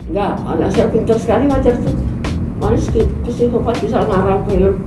Enggak, anak saya pintar sekali ngajar tuh. Manis psikopat bisa ngarang film.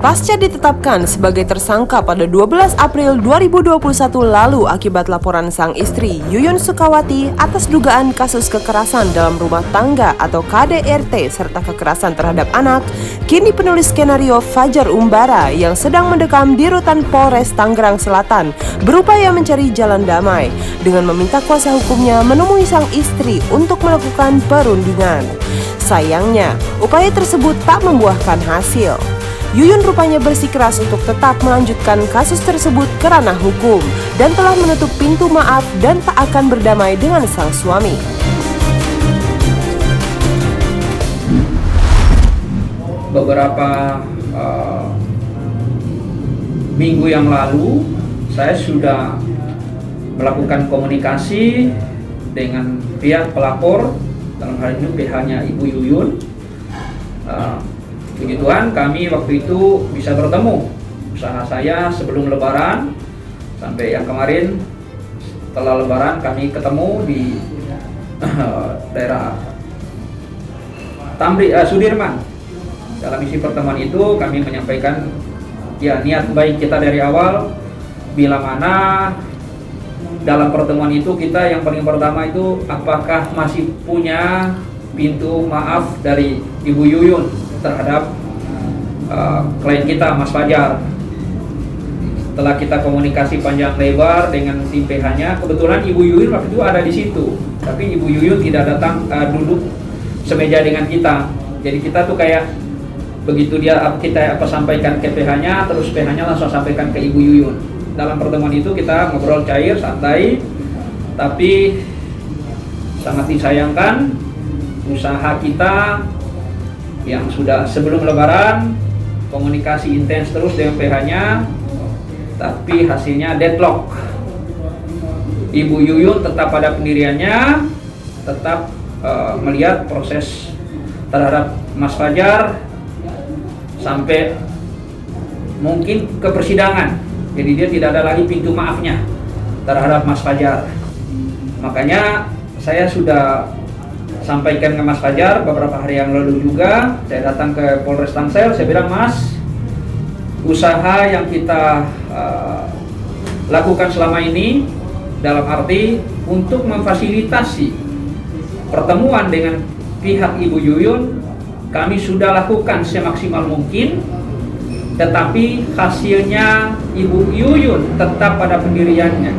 Pasca ditetapkan sebagai tersangka pada 12 April 2021 lalu akibat laporan sang istri Yuyun Sukawati atas dugaan kasus kekerasan dalam rumah tangga atau KDRT serta kekerasan terhadap anak, kini penulis skenario Fajar Umbara yang sedang mendekam di Rutan Polres Tangerang Selatan berupaya mencari jalan damai dengan meminta kuasa hukumnya menemui sang istri untuk melakukan perundingan. Sayangnya, upaya tersebut tak membuahkan hasil. Yuyun rupanya bersikeras untuk tetap melanjutkan kasus tersebut ke ranah hukum dan telah menutup pintu maaf dan tak akan berdamai dengan sang suami. Beberapa minggu yang lalu saya sudah melakukan komunikasi dengan pihak pelapor, dalam hal ini pihaknya Ibu Yuyun. Puji Tuhan kami waktu itu bisa bertemu. Usaha saya sebelum lebaran sampai yang kemarin setelah lebaran kami ketemu di daerah Sudirman. Dalam isi pertemuan itu kami menyampaikan ya niat baik kita dari awal, bila mana dalam pertemuan itu kita yang paling pertama itu apakah masih punya pintu maaf dari Ibu Yuyun terhadap klien kita Mas Fajar. Setelah kita komunikasi panjang lebar dengan tim PH-nya, kebetulan Ibu Yuyun waktu itu ada di situ, tapi Ibu Yuyun tidak datang duduk semeja dengan kita. Jadi kita tuh kayak begitu kita sampaikan ke PH-nya, terus PH-nya langsung sampaikan ke Ibu Yuyun. Dalam pertemuan itu kita ngobrol cair, santai, tapi sangat disayangkan usaha kita yang sudah sebelum lebaran komunikasi intens terus dengan PH-nya, tapi hasilnya deadlock. Ibu Yuyun tetap pada pendiriannya, tetap melihat proses terhadap Mas Fajar sampai mungkin ke persidangan. Jadi dia tidak ada lagi pintu maafnya terhadap Mas Fajar. Makanya saya sudah sampaikan ke Mas Fajar beberapa hari yang lalu juga, saya datang ke Polres Tangsel, saya bilang, Mas, usaha yang kita lakukan selama ini dalam arti untuk memfasilitasi pertemuan dengan pihak Ibu Yuyun, kami sudah lakukan semaksimal mungkin, tetapi hasilnya Ibu Yuyun tetap pada pendiriannya.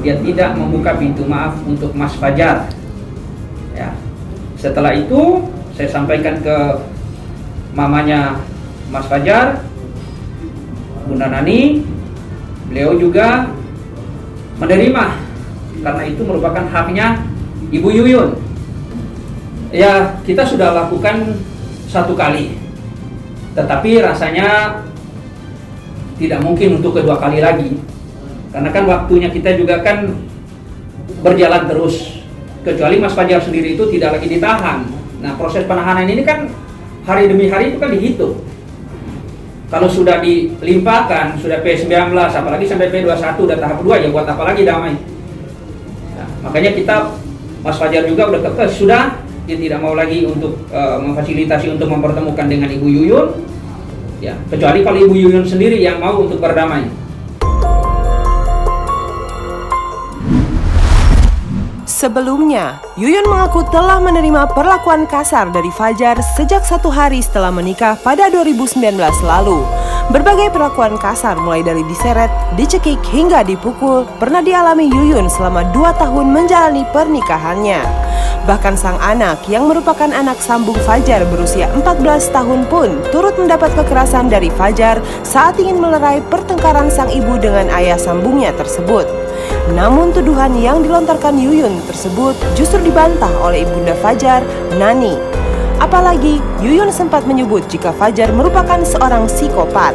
Dia tidak membuka pintu maaf untuk Mas Fajar. Ya. Setelah itu saya sampaikan ke mamanya Mas Fajar, Bunda Nani, beliau juga menerima karena itu merupakan haknya Ibu Yuyun. Ya, kita sudah lakukan satu kali, tetapi rasanya tidak mungkin untuk kedua kali lagi, karena kan waktunya kita juga kan berjalan terus. Kecuali Mas Fajar sendiri itu tidak lagi ditahan. Nah, proses penahanan ini kan hari demi hari itu kan dihitung. Kalau sudah dilimpahkan, sudah P19, apalagi sampai P21 dan tahap 2, ya buat apa lagi damai? Nah, makanya kita, Mas Fajar juga udah kekeh, sudah, dia tidak mau lagi untuk memfasilitasi untuk mempertemukan dengan Ibu Yuyun. Ya, kecuali kalau Ibu Yuyun sendiri yang mau untuk berdamai. Sebelumnya, Yuyun mengaku telah menerima perlakuan kasar dari Fajar sejak 1 hari setelah menikah pada 2019 lalu. Berbagai perlakuan kasar mulai dari diseret, dicekik hingga dipukul pernah dialami Yuyun selama 2 tahun menjalani pernikahannya. Bahkan sang anak yang merupakan anak sambung Fajar berusia 14 tahun pun turut mendapat kekerasan dari Fajar saat ingin melerai pertengkaran sang ibu dengan ayah sambungnya tersebut. Namun tuduhan yang dilontarkan Yuyun tersebut justru dibantah oleh ibunda Fajar, Nani. Apalagi Yuyun sempat menyebut jika Fajar merupakan seorang psikopat.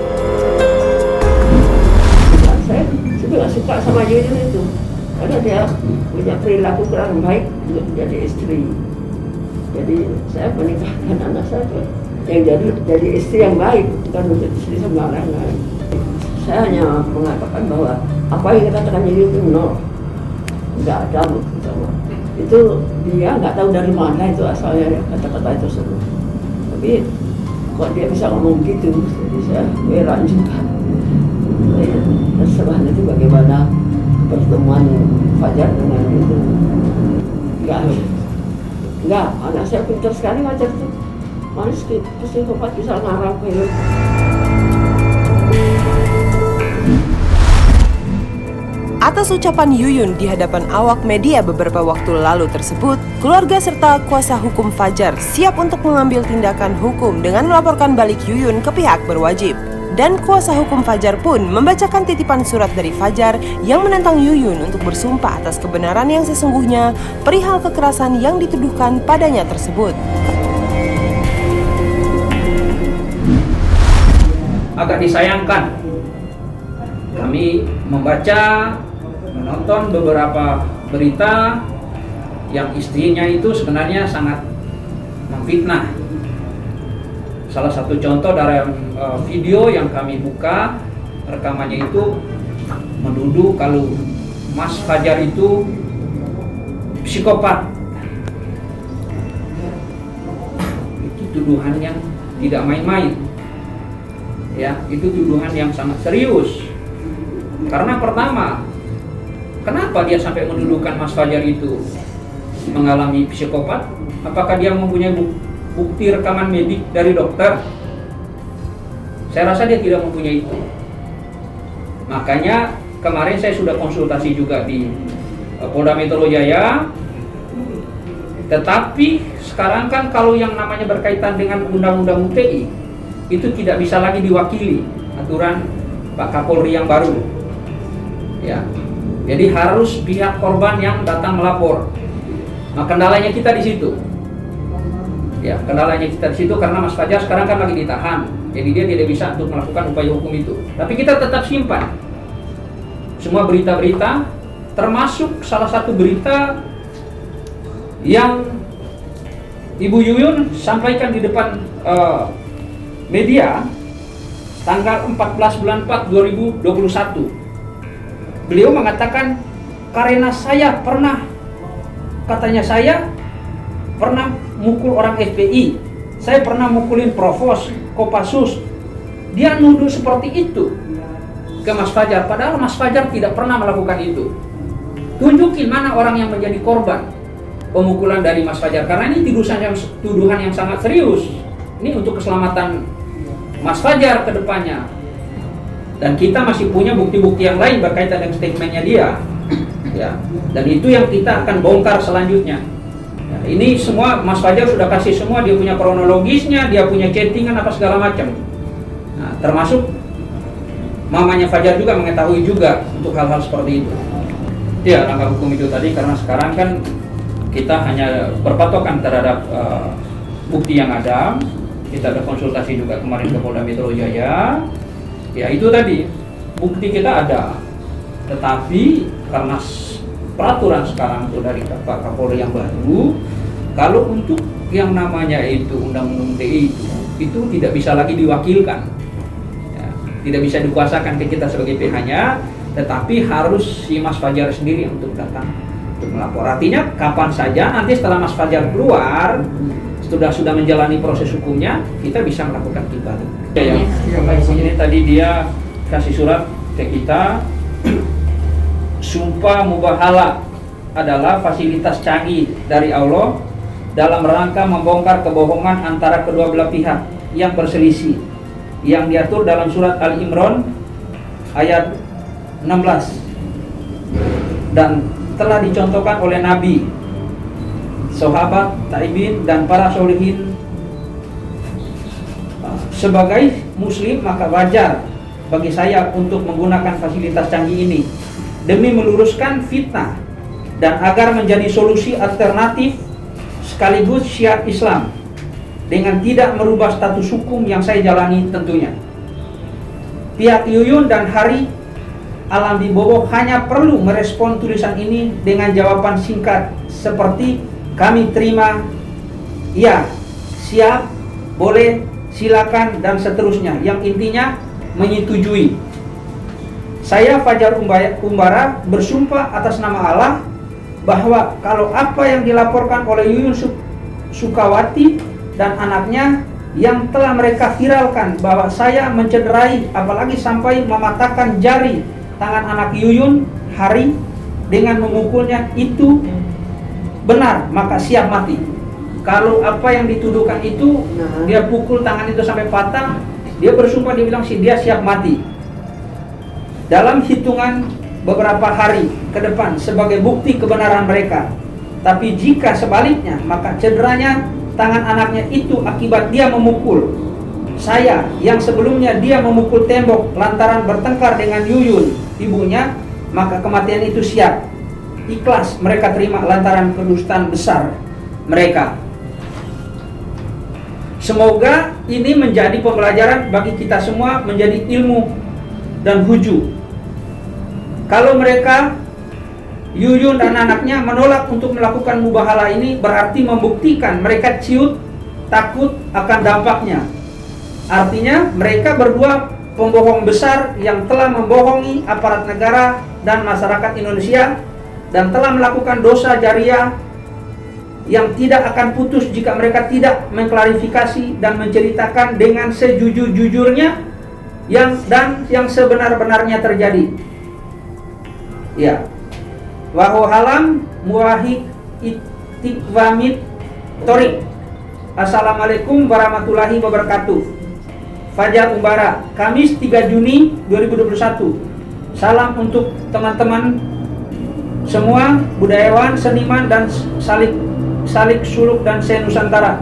Saya juga suka sama Yuyun itu, karena dia punya perilaku kurang baik. untuk jadi istri. Jadi saya menikahkan anak saya yang jadi istri yang baik, bukan untuk istri sembarangan. Saya hanya mengatakan bahwa apa yang dikatakan itu nol, nggak ada sama. Itu dia nggak tahu dari mana itu asalnya kata-kata itu semua. Tapi kok dia bisa ngomong gitu, jadi saya heran juga. Terserah nanti bagaimana pertemuan Fajar dengan itu. Enggak, anak saya pintar sekali Fajar tuh. Manis psikopat bisa ngarang film. Atas ucapan Yuyun di hadapan awak media beberapa waktu lalu tersebut, keluarga serta kuasa hukum Fajar siap untuk mengambil tindakan hukum dengan melaporkan balik Yuyun ke pihak berwajib. Dan kuasa hukum Fajar pun membacakan titipan surat dari Fajar yang menentang Yuyun untuk bersumpah atas kebenaran yang sesungguhnya perihal kekerasan yang dituduhkan padanya tersebut. Agak disayangkan, kami menonton beberapa berita yang istrinya itu sebenarnya sangat memfitnah. Salah satu contoh dari video yang kami buka, rekamannya itu menuduh kalau Mas Fajar itu psikopat. Itu tuduhan yang tidak main-main. Ya, itu tuduhan yang sangat serius. Karena pertama, kenapa dia sampai menuduhkan Mas Fajar itu mengalami psikopat? Apakah dia mempunyai bukti rekaman medik dari dokter? Saya rasa dia tidak mempunyai itu. Makanya kemarin saya sudah konsultasi juga di Polda Metro Jaya. Tetapi sekarang kan kalau yang namanya berkaitan dengan Undang-Undang UTI itu tidak bisa lagi diwakili aturan Pak Kapolri yang baru. Ya. Jadi harus pihak korban yang datang melapor. Nah, kendalanya kita di situ. Ya, kendalanya kita di situ karena Mas Fajar sekarang kan lagi ditahan. Jadi dia tidak bisa untuk melakukan upaya hukum itu. Tapi kita tetap simpan semua berita-berita, termasuk salah satu berita yang Ibu Yuyun sampaikan di depan media tanggal 14 bulan 4 2021. Beliau mengatakan, karena saya katanya saya pernah mukul orang FPI, saya pernah mukulin Provos, Kopassus. Dia nuduh seperti itu ke Mas Fajar, padahal Mas Fajar tidak pernah melakukan itu. Tunjukin mana orang yang menjadi korban pemukulan dari Mas Fajar, karena ini tuduhan yang sangat serius. Ini untuk keselamatan Mas Fajar ke depannya. Dan kita masih punya bukti-bukti yang lain berkaitan dengan statementnya dia. Ya. Dan itu yang kita akan bongkar selanjutnya. Ya, ini semua Mas Fajar sudah kasih semua, dia punya kronologisnya, dia punya chattingan apa segala macam. Nah, termasuk mamanya Fajar juga mengetahui juga untuk hal-hal seperti itu. Ya, langkah hukum itu tadi, karena sekarang kan kita hanya berpatokan terhadap bukti yang ada. Kita ada konsultasi juga kemarin ke Polda Metro Jaya. Ya, itu tadi, bukti kita ada. Tetapi karena peraturan sekarang itu dari Pak Kapolri yang baru, kalau untuk yang namanya itu Undang-Undang UTI itu tidak bisa lagi diwakilkan. Ya, tidak bisa dikuasakan ke kita sebagai pihaknya, tetapi harus si Mas Fajar sendiri untuk datang untuk melapor. Artinya kapan saja nanti setelah Mas Fajar keluar, sudah menjalani proses hukumnya, kita bisa melakukan kembali. Ya, ini tadi dia kasih surat ke kita. Sumpah mubahala adalah fasilitas canggih dari Allah dalam rangka membongkar kebohongan antara kedua belah pihak yang berselisih, yang diatur dalam surat Al-Imran ayat 16 dan telah dicontohkan oleh Nabi, sahabat, tabi'in, dan para sholihin. Sebagai muslim, maka wajar bagi saya untuk menggunakan fasilitas canggih ini demi meluruskan fitnah dan agar menjadi solusi alternatif sekaligus syiar Islam dengan tidak merubah status hukum yang saya jalani tentunya. Pihak Yuyun dan Hari Alam Wibowo hanya perlu merespon tulisan ini dengan jawaban singkat seperti kami terima, ya, siap, boleh, silakan, dan seterusnya, yang intinya menyetujui. Saya Fajar Umbara bersumpah atas nama Allah bahwa kalau apa yang dilaporkan oleh Yuyun Sukawati dan anaknya yang telah mereka viralkan bahwa saya mencederai apalagi sampai mematahkan jari tangan anak Yuyun Hari dengan memukulnya itu benar, maka siap mati. Kalau apa yang dituduhkan itu dia pukul tangan itu sampai patah, dia bersumpah, dia bilang sih dia siap mati. Dalam hitungan beberapa hari ke depan sebagai bukti kebenaran mereka. Tapi jika sebaliknya, maka cederanya tangan anaknya itu akibat dia memukul saya yang sebelumnya dia memukul tembok lantaran bertengkar dengan Yuyun, ibunya, maka kematian itu siap, ikhlas mereka terima lantaran kedustaan besar mereka. Semoga ini menjadi pembelajaran bagi kita semua, menjadi ilmu dan huju. Kalau mereka Yuyun dan anaknya menolak untuk melakukan mubahalah ini, berarti membuktikan mereka ciut takut akan dampaknya. Artinya mereka berdua pembohong besar yang telah membohongi aparat negara dan masyarakat Indonesia dan telah melakukan dosa jariah yang tidak akan putus jika mereka tidak mengklarifikasi dan menceritakan dengan sejujur-jujurnya yang sebenar-benarnya terjadi. Ya. Wahu halam muwahid itikwamit torik. Assalamualaikum warahmatullahi wabarakatuh. Fajar Umbara, Kamis 3 Juni 2021. Salam untuk teman-teman semua, budayawan, seniman, dan salik suluk dan senusantara.